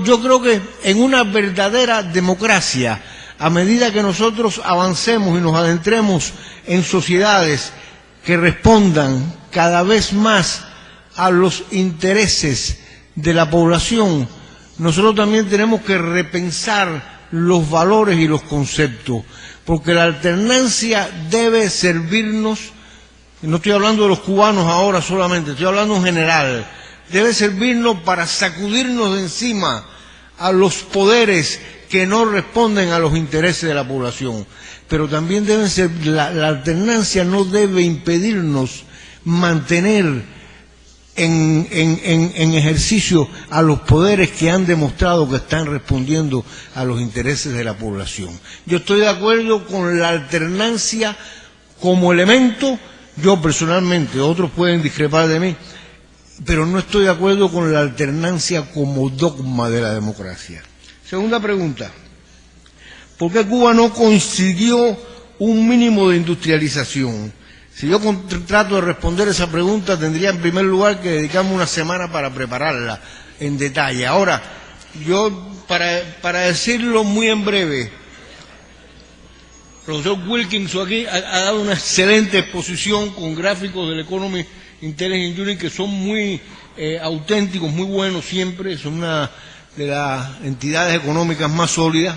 Yo creo que en una verdadera democracia, a medida que nosotros avancemos y nos adentremos en sociedades que respondan cada vez más a los intereses de la población, nosotros también tenemos que repensar los valores y los conceptos, porque la alternancia debe servirnos, no estoy hablando de los cubanos ahora solamente, estoy hablando en general, debe servirnos para sacudirnos de encima a los poderes que no responden a los intereses de la población. Pero también deben ser, la alternancia no debe impedirnos mantener en ejercicio a los poderes que han demostrado que están respondiendo a los intereses de la población. Yo estoy de acuerdo con la alternancia como elemento, yo personalmente, otros pueden discrepar de mí, pero no estoy de acuerdo con la alternancia como dogma de la democracia. Segunda pregunta, ¿por qué Cuba no consiguió un mínimo de industrialización? Si yo trato de responder esa pregunta, tendría en primer lugar que dedicarme una semana para prepararla en detalle. Ahora, yo, para decirlo muy en breve, el profesor Wilkinson aquí ha dado una excelente exposición con gráficos del Economic Intelligence Unit que son muy auténticos, muy buenos siempre, son una de las entidades económicas más sólidas,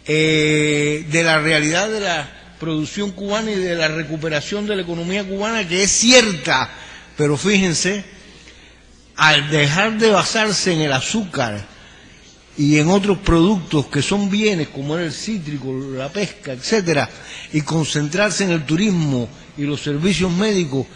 de la realidad de la producción cubana y de la recuperación de la economía cubana, que es cierta, pero fíjense, al dejar de basarse en el azúcar y en otros productos que son bienes como el cítrico, la pesca, etcétera, y concentrarse en el turismo y los servicios médicos,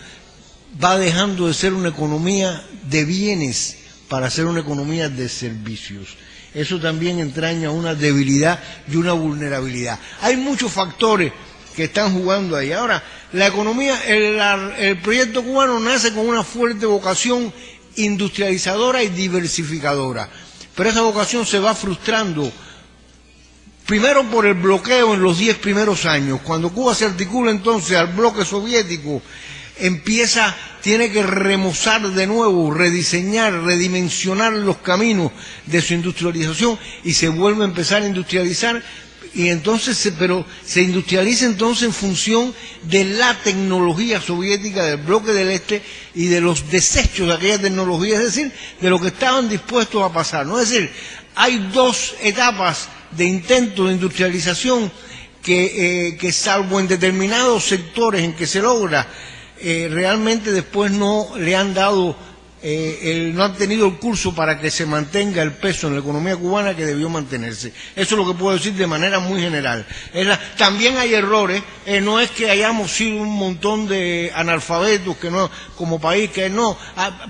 va dejando de ser una economía de bienes para ser una economía de servicios. Eso también entraña una debilidad y una vulnerabilidad. Hay muchos factores que están jugando ahí. Ahora, la economía, el proyecto cubano nace con una fuerte vocación industrializadora y diversificadora, pero esa vocación se va frustrando, primero por el bloqueo en los 10 primeros años. Cuando Cuba se articula entonces al bloque soviético, tiene que remozar de nuevo, rediseñar, redimensionar los caminos de su industrialización y se vuelve a empezar a industrializar, y entonces pero se industrializa entonces en función de la tecnología soviética del bloque del este y de los desechos de aquella tecnología, es decir, de lo que estaban dispuestos a pasar, ¿no? Es decir, hay dos etapas de intento de industrialización que salvo en determinados sectores en que se logra, realmente después no le han dado, no han tenido el curso para que se mantenga el peso en la economía cubana que debió mantenerse. Eso es lo que puedo decir de manera muy general. También hay errores, no es que hayamos sido un montón de analfabetos que no, como país, que no,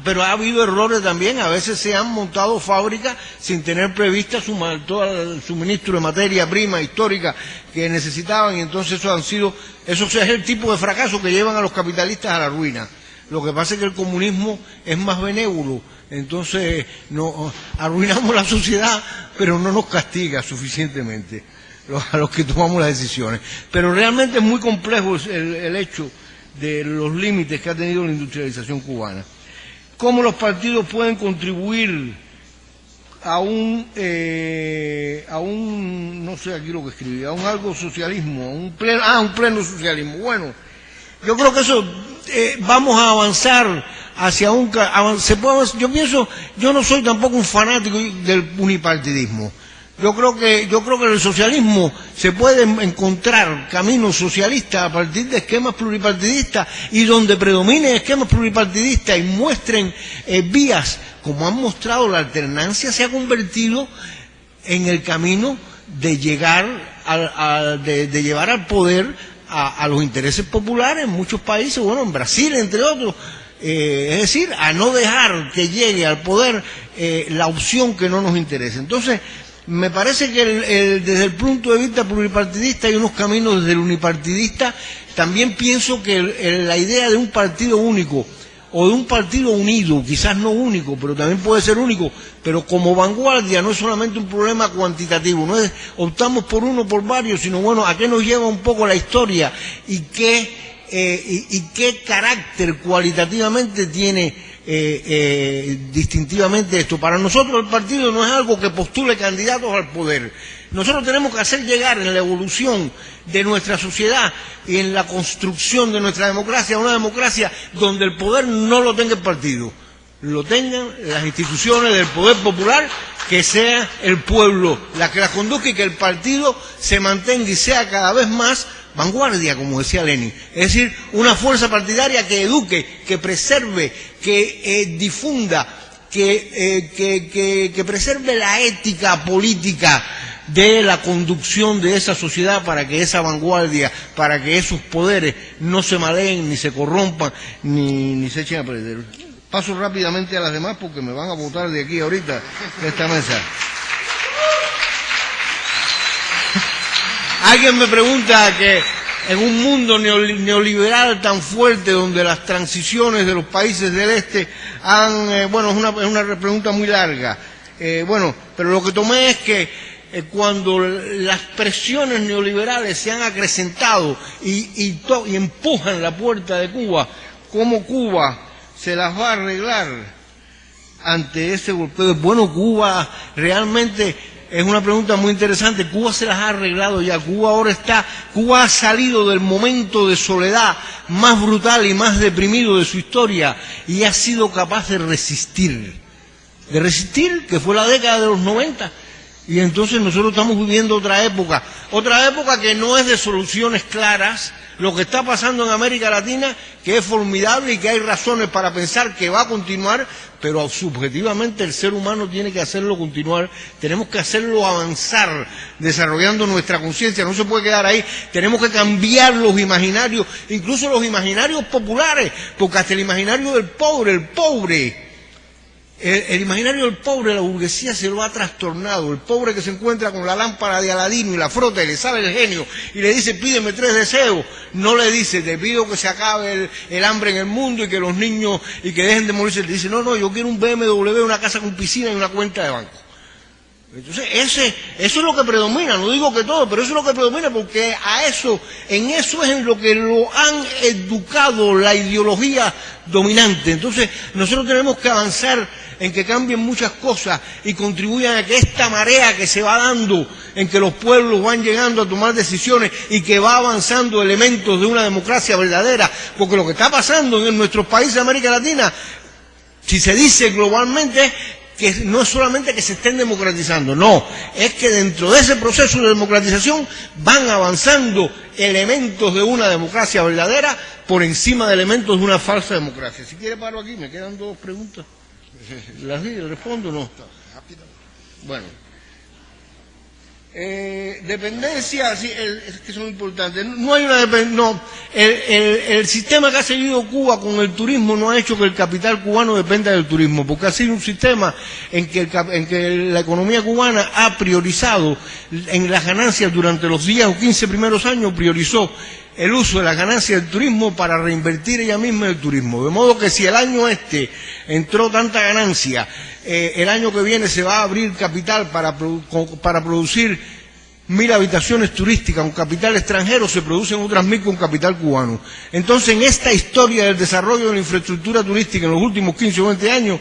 pero ha habido errores también. A veces se han montado fábricas sin tener prevista todo el suministro de materia prima histórica que necesitaban, y entonces eso es el tipo de fracaso que llevan a los capitalistas a la ruina. Lo que pasa es que el comunismo es más benévolo, entonces arruinamos la sociedad, pero no nos castiga suficientemente a los que tomamos las decisiones. Pero realmente es muy complejo el hecho de los límites que ha tenido la industrialización cubana. ¿Cómo los partidos pueden contribuir a un no sé aquí lo que escribí, a un algo socialismo, a un pleno socialismo? Bueno, yo creo que eso vamos a avanzar hacia yo no soy tampoco un fanático del unipartidismo. Yo creo que en el socialismo se pueden encontrar caminos socialistas a partir de esquemas pluripartidistas, y donde predominen esquemas pluripartidistas y muestren vías, como han mostrado, la alternancia se ha convertido en el camino de llegar de llevar al poder a los intereses populares en muchos países, bueno, en Brasil entre otros, es decir, a no dejar que llegue al poder la opción que no nos interesa. Entonces, me parece que desde el punto de vista pluripartidista hay unos caminos, desde el unipartidista también pienso que la idea de un partido único o de un partido unido, quizás no único, pero también puede ser único, pero como vanguardia, no es solamente un problema cuantitativo, no es optamos por uno, por varios, sino bueno, ¿a qué nos lleva un poco la historia y qué carácter cualitativamente tiene distintivamente esto. Para nosotros el partido no es algo que postule candidatos al poder. Nosotros tenemos que hacer llegar en la evolución de nuestra sociedad y en la construcción de nuestra democracia, una democracia donde el poder no lo tenga el partido, lo tengan las instituciones del poder popular, que sea el pueblo la que las conduzca y que el partido se mantenga y sea cada vez más vanguardia, como decía Lenin. Es decir, una fuerza partidaria que eduque, que preserve, que difunda, que preserve la ética política de la conducción de esa sociedad, para que esa vanguardia, para que esos poderes no se maleen, ni se corrompan, ni se echen a perder. Paso rápidamente a las demás porque me van a botar de aquí ahorita, de esta mesa. Alguien me pregunta que en un mundo neoliberal tan fuerte, donde las transiciones de los países del este han... bueno, es una pregunta muy larga. Pero lo que tomé es que cuando las presiones neoliberales se han acrecentado y empujan la puerta de Cuba, ¿cómo Cuba se las va a arreglar ante ese golpeo? Bueno, Cuba realmente es una pregunta muy interesante. Cuba se las ha arreglado ya. Cuba ha salido del momento de soledad más brutal y más deprimido de su historia y ha sido capaz de resistir, que fue la década de los 90. Y entonces nosotros estamos viviendo otra época que no es de soluciones claras. Lo que está pasando en América Latina, que es formidable y que hay razones para pensar que va a continuar, pero subjetivamente el ser humano tiene que hacerlo continuar, tenemos que hacerlo avanzar, desarrollando nuestra conciencia, no se puede quedar ahí, tenemos que cambiar los imaginarios, incluso los imaginarios populares, porque hasta el imaginario del pobre, el imaginario del pobre, la burguesía se lo ha trastornado. El pobre que se encuentra con la lámpara de Aladino y la frota y le sale el genio y le dice pídeme 3 deseos, no le dice te pido que se acabe el hambre en el mundo y que los niños y que dejen de morirse, le dice no, yo quiero un BMW, una casa con piscina y una cuenta de banco. Entonces eso es lo que predomina, no digo que todo, pero eso es lo que predomina, porque en eso es en lo que lo han educado la ideología dominante. Entonces nosotros tenemos que avanzar en que cambien muchas cosas y contribuyan a que esta marea que se va dando, en que los pueblos van llegando a tomar decisiones y que va avanzando elementos de una democracia verdadera, porque lo que está pasando en nuestros países de América Latina, si se dice globalmente, que no es solamente que se estén democratizando, no, es que dentro de ese proceso de democratización van avanzando elementos de una democracia verdadera por encima de elementos de una falsa democracia. Si quiere paro aquí, me quedan 2 preguntas. ¿Las respondo o no? Bueno. Dependencia, sí, es que son importantes. No hay una dependencia. El sistema que ha seguido Cuba con el turismo no ha hecho que el capital cubano dependa del turismo, porque ha sido un sistema en que la economía cubana ha priorizado en las ganancias durante los 10 o 15 primeros años, priorizó el uso de las ganancias del turismo para reinvertir ella misma en el turismo. De modo que si el año entró tanta ganancia, el año que viene se va a abrir capital para producir 1000 habitaciones turísticas con capital extranjero, se producen otras 1000 con capital cubano. Entonces, en esta historia del desarrollo de la infraestructura turística en los últimos 15 o 20 años,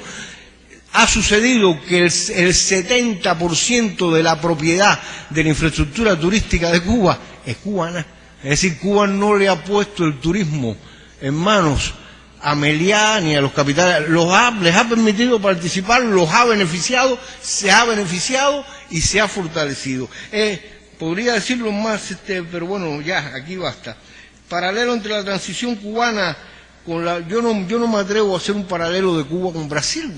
ha sucedido que el 70% de la propiedad de la infraestructura turística de Cuba es cubana. Es decir, Cuba no le ha puesto el turismo en manos a Meliá ni a los capitales, les ha permitido participar, los ha beneficiado, se ha beneficiado y se ha fortalecido. Podría decirlo más, pero bueno, ya, aquí basta. Paralelo entre la transición cubana con yo no me atrevo a hacer un paralelo de Cuba con Brasil.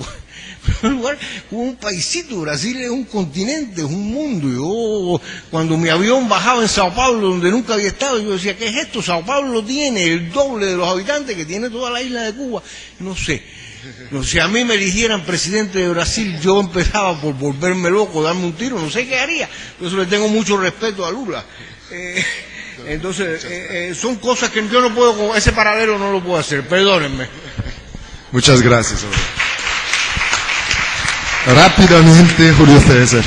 En primer lugar, Cuba es un paisito, Brasil es un continente, es un mundo. Yo, cuando mi avión bajaba en Sao Paulo, donde nunca había estado, yo decía, ¿qué es esto? Sao Paulo tiene el doble de los habitantes que tiene toda la isla de Cuba. No sé. Si a mí me eligieran presidente de Brasil, yo empezaba por volverme loco, darme un tiro, no sé qué haría. Por eso le tengo mucho respeto a Lula. Entonces, son cosas que yo no puedo, ese paralelo no lo puedo hacer, perdónenme. Muchas gracias. Rápidamente, Julio César.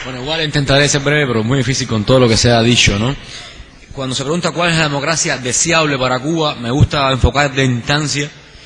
Bueno, igual intentaré ser breve, pero muy difícil con todo lo que se ha dicho, ¿no? Cuando se pregunta cuál es la democracia deseable para Cuba, me gusta enfocar de instancia